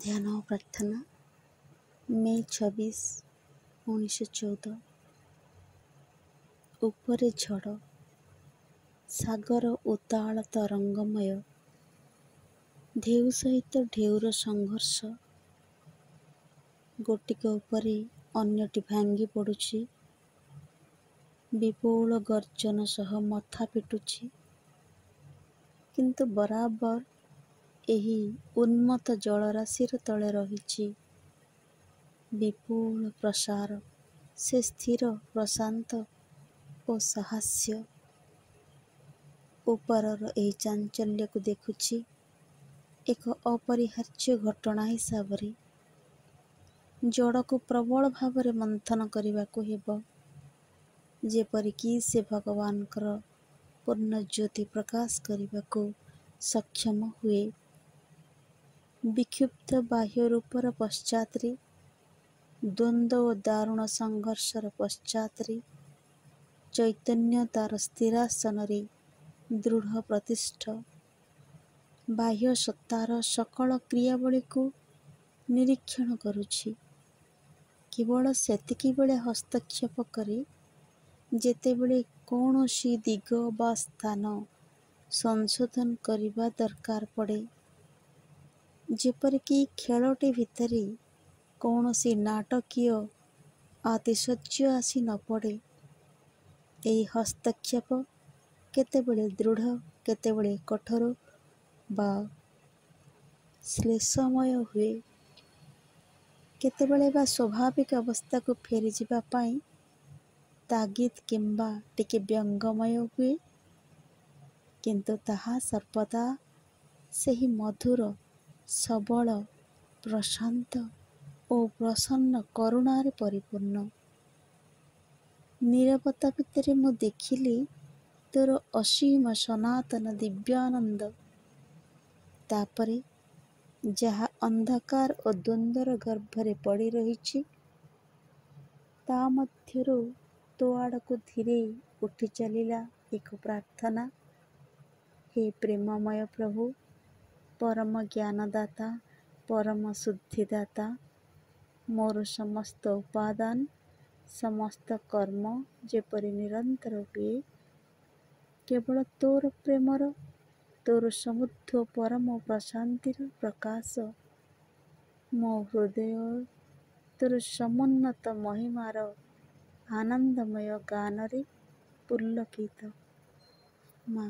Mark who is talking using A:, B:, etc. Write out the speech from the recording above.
A: ଧ୍ୟାନ ଓ ପ୍ରାର୍ଥନା ମେ 26, 1914। ଉପରେ ଝଡ଼, ସାଗର ଉତ୍ତାଳ ତରଙ୍ଗମୟ, ଢେଉ ସହିତ ଢେଉର ସଂଘର୍ଷ। ଗୋଟିକ ଉପରେ ଅନ୍ୟଟି ଭାଙ୍ଗି ପଡ଼ୁଛି, ବିପୁଳ ଗର୍ଜନ ସହ ମଥା ପିଟୁଛି। କିନ୍ତୁ ବରାବର ଏହି ଉନ୍ମତ୍ତ ଜଳରାଶିର ତଳେ ରହିଛି ବିପୁଳ ପ୍ରସାର। ସେ ସ୍ଥିର, ପ୍ରଶାନ୍ତ ଓ ସାହସ୍ୟ। ଉପରର ଏହି ଚାଞ୍ଚଲ୍ୟକୁ ଦେଖୁଛି ଏକ ଅପରିହାର୍ଯ୍ୟ ଘଟଣା ହିସାବରେ। ଜଡ଼କୁ ପ୍ରବଳ ଭାବରେ ମନ୍ଥନ କରିବାକୁ ହେବ, ଯେପରିକି ସେ ଭଗବାନଙ୍କର ପୂର୍ଣ୍ଣ ଜ୍ୟୋତି ପ୍ରକାଶ କରିବାକୁ ସକ୍ଷମ ହୁଏ। ବିକ୍ଷୁବ୍ଧ ବାହ୍ୟ ରୂପର ପଶ୍ଚାତରେ, ଦ୍ୱନ୍ଦ୍ୱ ଓ ଦାରୁଣ ସଂଘର୍ଷର ପଶ୍ଚାତରେ, ଚୈତନ୍ୟ ତାର ସ୍ଥିରାସନରେ ଦୃଢ଼ ପ୍ରତିଷ୍ଠ। ବାହ୍ୟ ସତ୍ତାର ସକଳ କ୍ରିୟାବଳୀକୁ ନିରୀକ୍ଷଣ କରୁଛି। କେବଳ ସେତିକିବେଳେ ହସ୍ତକ୍ଷେପ କରେ, ଯେତେବେଳେ କୌଣସି ଦିଗ ବା ସ୍ଥାନ ସଂଶୋଧନ କରିବା ଦରକାର ପଡ଼େ। ଯେପରିକି ଖେଳଟି ଭିତରେ କୌଣସି ନାଟକୀୟ ଆତିଶଯ୍ୟ ଆସି ନ ପଡ଼େ। ଏହି ହସ୍ତକ୍ଷେପ କେତେବେଳେ ଦୃଢ଼, କେତେବେଳେ କଠୋର ବା ଶ୍ଳେଷମୟ ହୁଏ। କେତେବେଳେ ବା ସ୍ୱାଭାବିକ ଅବସ୍ଥାକୁ ଫେରିଯିବା ପାଇଁ ତାଗିଦ କିମ୍ବା ଟିକେ ବ୍ୟଙ୍ଗମୟ ହୁଏ। କିନ୍ତୁ ତାହା ସର୍ବଦା ସେହି ମଧୁର, ସବଳ, ପ୍ରଶାନ୍ତ ଓ ପ୍ରସନ୍ନ କରୁଣାରେ ପରିପୂର୍ଣ୍ଣ। ନୀରବତା ଭିତରେ ମୁଁ ଦେଖିଲି ତୋର ଅସୀମ ସନାତନ ଦିବ୍ୟାନନ୍ଦ। ତାପରେ ଯାହା ଅନ୍ଧକାର ଓ ଦ୍ୱନ୍ଦ୍ୱର ଗର୍ଭରେ ପଡ଼ି ରହିଛି, ତା ମଧ୍ୟରୁ ତୋ ଆଡ଼କୁ ଧୀରେ ଉଠି ଚାଲିଲା ଏକ ପ୍ରାର୍ଥନା। ହେ ପ୍ରେମମୟ ପ୍ରଭୁ, ପରମ ଜ୍ଞାନଦାତା, ପରମ ଶୁଦ୍ଧିଦାତା, ମୋର ସମସ୍ତ ଉପାଦାନ, ସମସ୍ତ କର୍ମ ଯେପରି ନିରନ୍ତର ହୁଏ କେବଳ ତୋର ପ୍ରେମର, ତୋର ସମୁଦ୍ଧ ପରମ ପ୍ରଶାନ୍ତିର ପ୍ରକାଶ। ମୋ ହୃଦୟ ତୋର ସମୁନ୍ନତ ମହିମାର ଆନନ୍ଦମୟ ଗାନରେ ପୁଲକିତ। ମା।